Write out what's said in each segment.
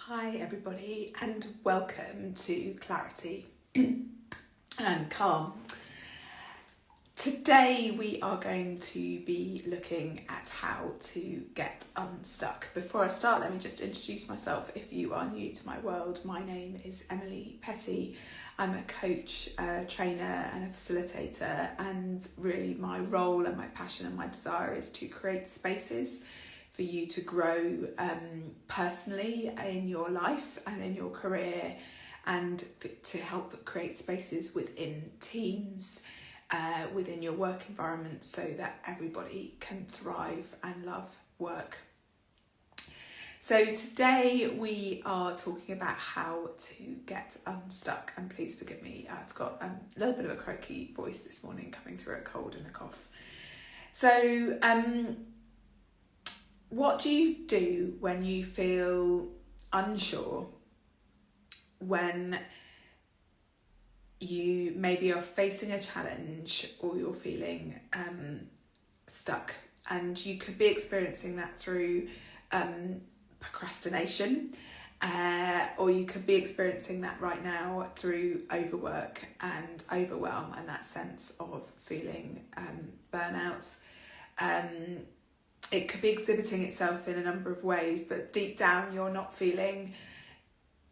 Hi everybody and welcome to Clarity and Calm. Today we are going to be looking at how to get unstuck. Before I start, let me just introduce myself. If you are new to my world, my name is Emily Petty. I'm a coach, a trainer and a facilitator, and really my role and my passion and my desire is to create spaces for you to grow personally in your life and in your career, and to help create spaces within teams, within your work environment, so that everybody can thrive and love work. So today we are talking about how to get unstuck, and please forgive me, I've got a little bit of a croaky voice this morning coming through a cold and a cough. So what do you do when you feel unsure, when you maybe are facing a challenge or you're feeling stuck? And you could be experiencing that through procrastination, or you could be experiencing that right now through overwork and overwhelm and that sense of feeling burnout. It could be exhibiting itself in a number of ways, but deep down you're not feeling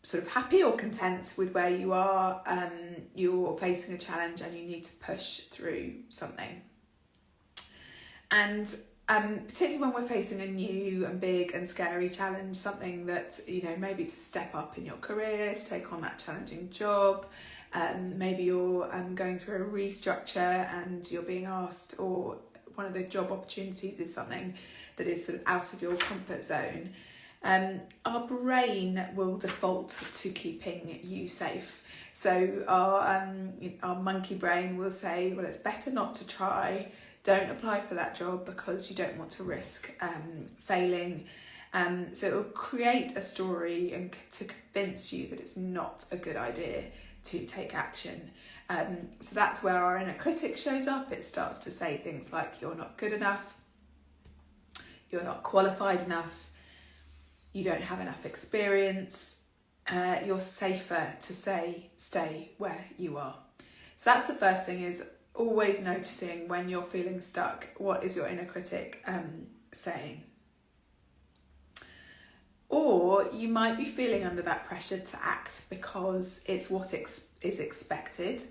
sort of happy or content with where you are. You're facing a challenge and you need to push through something. And particularly when we're facing a new and big and scary challenge, something that, maybe to step up in your career, to take on that challenging job, maybe you're going through a restructure and you're being asked, or one of the job opportunities is something that is sort of out of your comfort zone. Our brain will default to keeping you safe. So our monkey brain will say, well, it's better not to try. Don't apply for that job because you don't want to risk failing. So it will create a story and to convince you that it's not a good idea to take action. So that's where our inner critic shows up. It starts to say things like, you're not good enough, you're not qualified enough, you don't have enough experience, you're safer to stay where you are. So that's the first thing, is always noticing when you're feeling stuck, what is your inner critic saying? Or you might be feeling under that pressure to act because it's what is expected.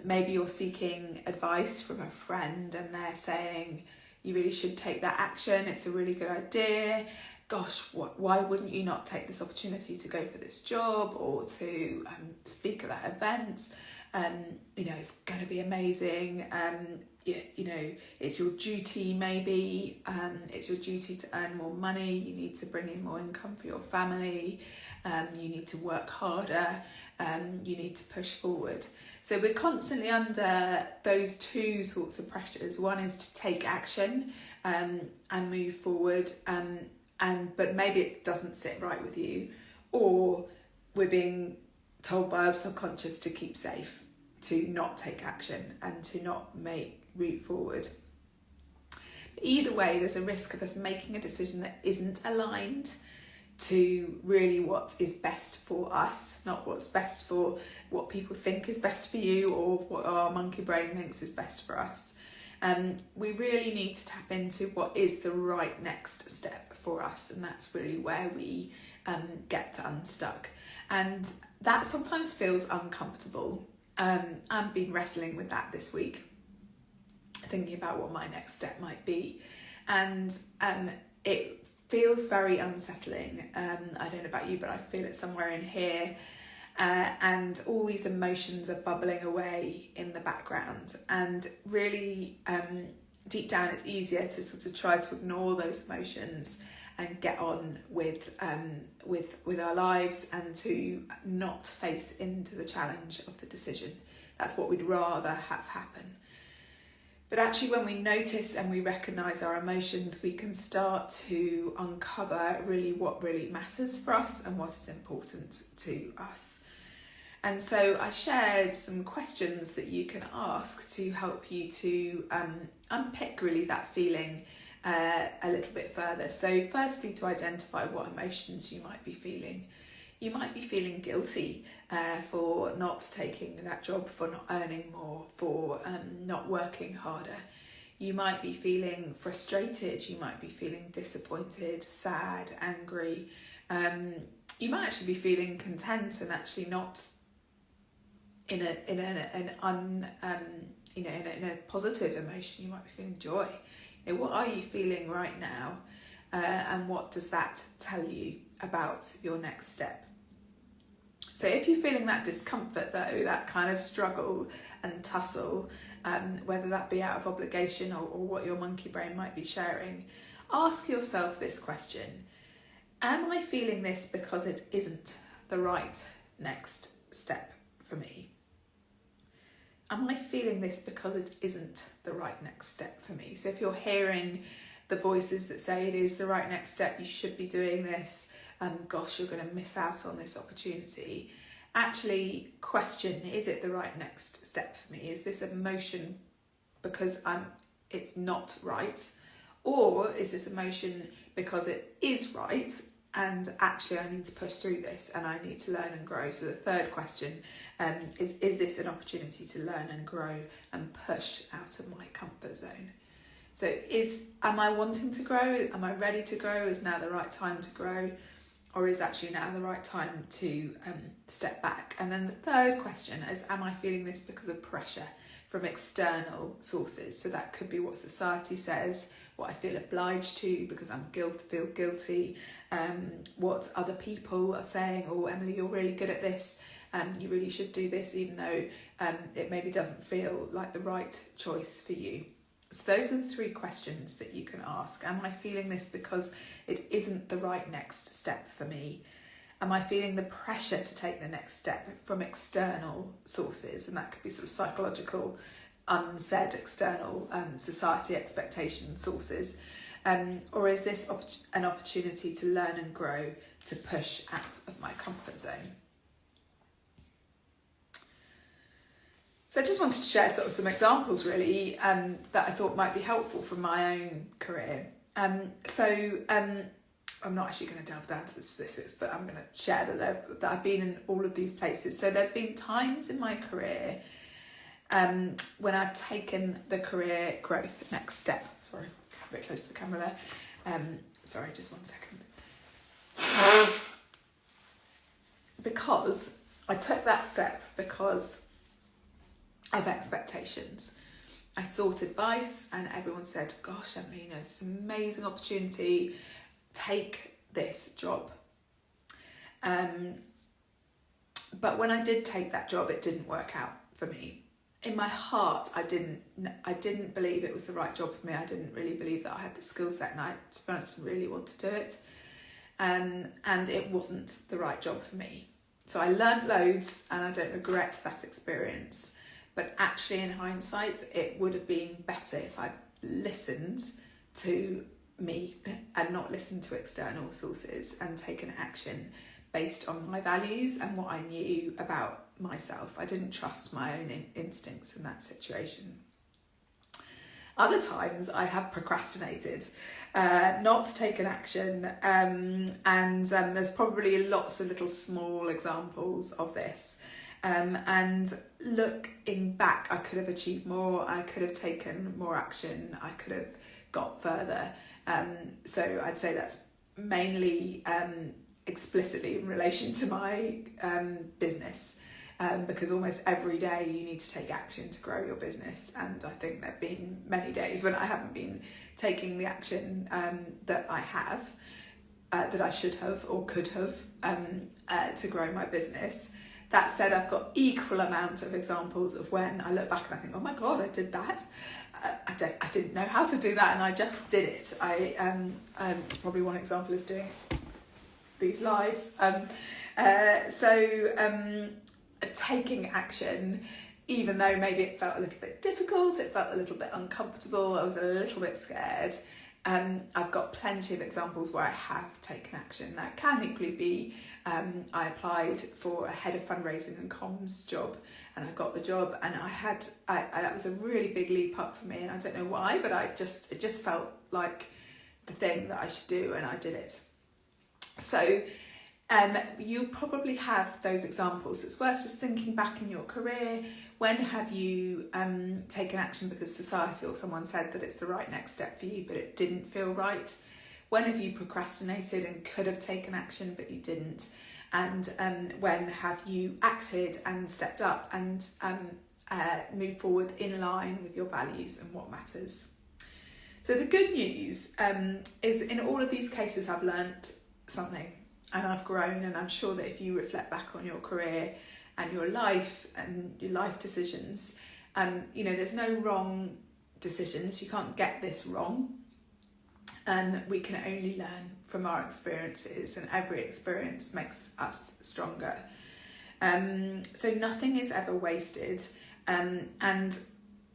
Maybe you're seeking advice from a friend and they're saying, you really should take that action, it's a really good idea. Gosh, why wouldn't you not take this opportunity to go for this job or to speak at that event? It's going to be amazing. It's your duty maybe. It's your duty to earn more money. You need to bring in more income for your family. You need to work harder. You need to push forward. So we're constantly under those two sorts of pressures. One is to take action and move forward, but maybe it doesn't sit right with you, or we're being told by our subconscious to keep safe, to not take action and to not move forward. Either way, there's a risk of us making a decision that isn't aligned to really what is best for us, not what's best for what people think is best for you or what our monkey brain thinks is best for us. We really need to tap into what is the right next step for us, and that's really where we get unstuck. And that sometimes feels uncomfortable. I've been wrestling with that this week, thinking about what my next step might be, and it feels very unsettling. I don't know about you, but I feel it somewhere in here, and all these emotions are bubbling away in the background, and really deep down it's easier to sort of try to ignore those emotions and get on with our lives, and to not face into the challenge of the decision. That's what we'd rather have happen. But actually, when we notice and we recognise our emotions, we can start to uncover really what really matters for us and what is important to us. And so I shared some questions that you can ask to help you to unpick really that feeling a little bit further. So firstly, to identify what emotions you might be feeling. You might be feeling guilty for not taking that job, for not earning more, for not working harder. You might be feeling frustrated, you might be feeling disappointed, sad, angry. You might actually be feeling content and actually not in a positive emotion. You might be feeling joy. What are you feeling right now, and what does that tell you about your next step? So if you're feeling that discomfort though, that kind of struggle and tussle, whether that be out of obligation or what your monkey brain might be sharing, ask yourself this question: am I feeling this because it isn't the right next step for me? Am I feeling this because it isn't the right next step for me? So if you're hearing the voices that say it is the right next step, you should be doing this, gosh, you're going to miss out on this opportunity, actually question, is it the right next step for me? Is this emotion because it's not right? Or is this emotion because it is right and actually I need to push through this and I need to learn and grow? So the third question is this an opportunity to learn and grow and push out of my comfort zone? So am I wanting to grow? Am I ready to grow? Is now the right time to grow? Or is actually now the right time to step back? And then the third question is, am I feeling this because of pressure from external sources? So that could be what society says, what I feel obliged to because I feel guilty, what other people are saying, oh, Emily, you're really good at this, you really should do this, even though it maybe doesn't feel like the right choice for you. So those are the three questions that you can ask. Am I feeling this because it isn't the right next step for me? Am I feeling the pressure to take the next step from external sources? And that could be sort of psychological, unsaid, external society expectation sources. Or is this an opportunity to learn and grow, to push out of my comfort zone? So I just wanted to share sort of some examples really that I thought might be helpful from my own career. I'm not actually going to delve down to the specifics, but I'm going to share that I've been in all of these places. So there have been times in my career when I've taken the career growth next step. Sorry, a bit close to the camera there. Sorry, just 1 second. Because I took that step because of expectations. I sought advice and everyone said, gosh, Emily, it's an amazing opportunity, take this job. But when I did take that job, it didn't work out for me. In my heart, I didn't believe it was the right job for me. I didn't really believe that I had the skill set, and I, to be honest, didn't really want to do it. And it wasn't the right job for me. So I learnt loads and I don't regret that experience. But actually, in hindsight, it would have been better if I'd listened to me and not listened to external sources and taken action based on my values and what I knew about myself. I didn't trust my own instincts in that situation. Other times I have procrastinated, not taken action, and there's probably lots of little small examples of this. And looking back, I could have achieved more, I could have taken more action, I could have got further. So I'd say that's mainly explicitly in relation to my business, because almost every day you need to take action to grow your business. And I think there have been many days when I haven't been taking the action that I have, that I should have or could have to grow my business. That said, I've got equal amount of examples of when I look back and I think, oh my God, I did that. I didn't know how to do that and I just did it. Probably one example is doing these lives. Taking action, even though maybe it felt a little bit difficult, it felt a little bit uncomfortable, I was a little bit scared. I've got plenty of examples where I have taken action. That can equally be, I applied for a head of fundraising and comms job and I got the job, and that was a really big leap up for me, and I don't know why, but it just felt like the thing that I should do, and I did it. So you probably have those examples. It's worth just thinking back in your career. When have you taken action because society or someone said that it's the right next step for you, but it didn't feel right? When have you procrastinated and could have taken action, but you didn't? And when have you acted and stepped up and moved forward in line with your values and what matters? So the good news is in all of these cases I've learnt something and I've grown, and I'm sure that if you reflect back on your career and your life decisions, there's no wrong decisions. You can't get this wrong. We can only learn from our experiences, and every experience makes us stronger. So nothing is ever wasted. And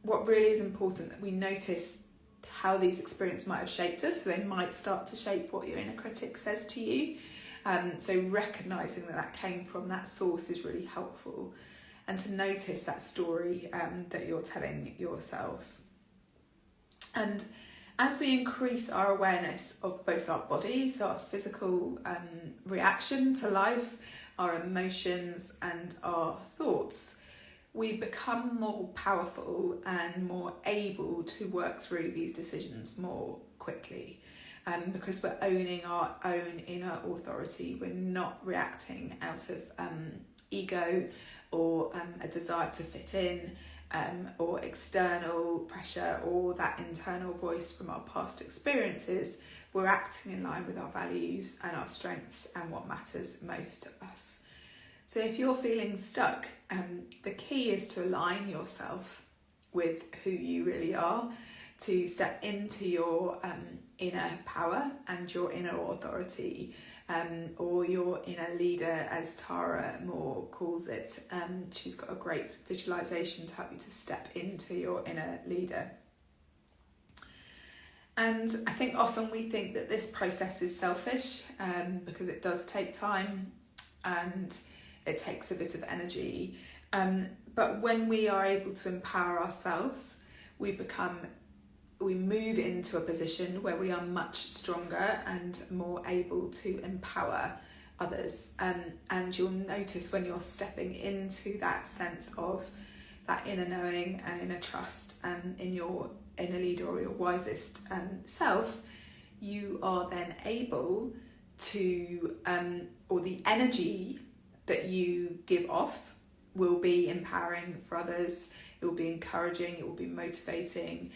what really is important that we notice how these experiences might have shaped us. So they might start to shape what your inner critic says to you. So recognising that came from that source is really helpful. And to notice that story that you're telling yourselves. And as we increase our awareness of both our bodies, so our physical reaction to life, our emotions and our thoughts, we become more powerful and more able to work through these decisions more quickly, because we're owning our own inner authority. We're not reacting out of ego or a desire to fit in, or external pressure or that internal voice from our past experiences. We're acting in line with our values and our strengths and what matters most to us. So if you're feeling stuck, the key is to align yourself with who you really are, to step into your inner power and your inner authority, or your inner leader, as Tara Moore calls it. She's got a great visualization to help you to step into your inner leader. And I think often we think that this process is selfish, because it does take time and it takes a bit of energy. But when we are able to empower ourselves, we move into a position where we are much stronger and more able to empower others. And you'll notice when you're stepping into that sense of that inner knowing and inner trust in your inner leader or your wisest self, you are then able to, or the energy that you give off will be empowering for others. It will be encouraging, it will be motivating.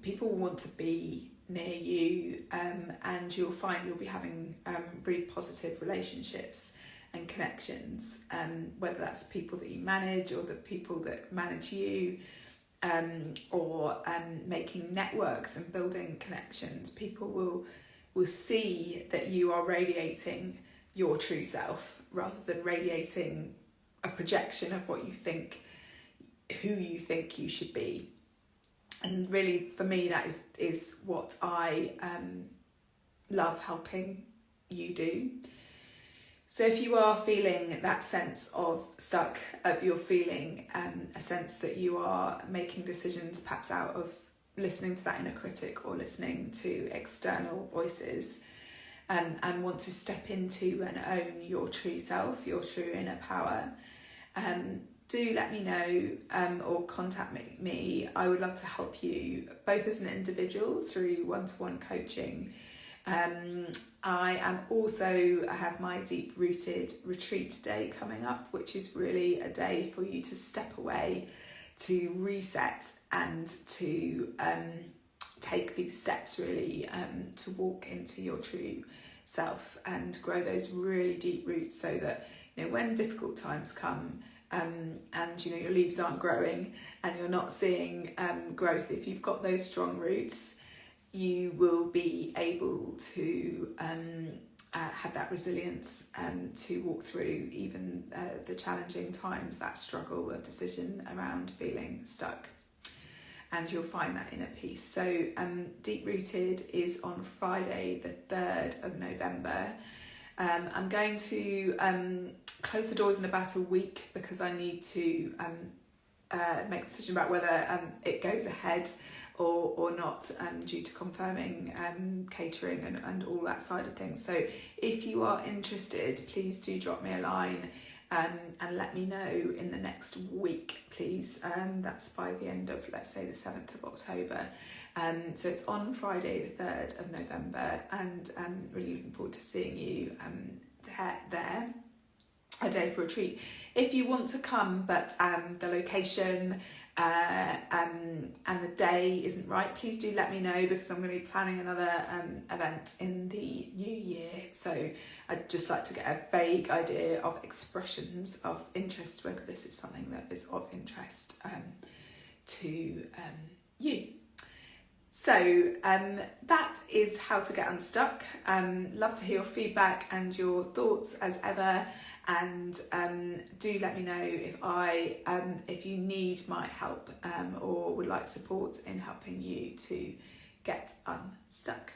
People will want to be near you, and you'll find you'll be having really positive relationships and connections, whether that's people that you manage or the people that manage you, or making networks and building connections. People will see that you are radiating your true self rather than radiating a projection of what you think, who you think you should be. And really, for me, that is what I love helping you do. So if you are feeling that sense of stuck, if you're feeling a sense that you are making decisions perhaps out of listening to that inner critic or listening to external voices, and want to step into and own your true self, your true inner power, do let me know, or contact me. I would love to help you both as an individual through one-to-one coaching. I have my Deep Rooted Retreat day coming up, which is really a day for you to step away, to reset and to take these steps really to walk into your true self and grow those really deep roots, so that when difficult times come, and your leaves aren't growing and you're not seeing growth, if you've got those strong roots, you will be able to have that resilience to walk through even the challenging times, that struggle of decision around feeling stuck. And you'll find that inner peace. So Deep Rooted is on Friday the 3rd of November. I'm going to close the doors in about a week because I need to make a decision about whether it goes ahead or not, due to confirming catering and all that side of things. So if you are interested, please do drop me a line and let me know in the next week, please. That's by the end of, let's say, the 7th of October. So it's on Friday the 3rd of November, and I'm really looking forward to seeing you there. A day for a treat. If you want to come, but the location and the day isn't right, please do let me know, because I'm going to be planning another event in the new year. So I'd just like to get a vague idea of expressions of interest, whether this is something that is of interest to you. So that is how to get unstuck. Love to hear your feedback and your thoughts as ever. And do let me know if you need my help or would like support in helping you to get unstuck.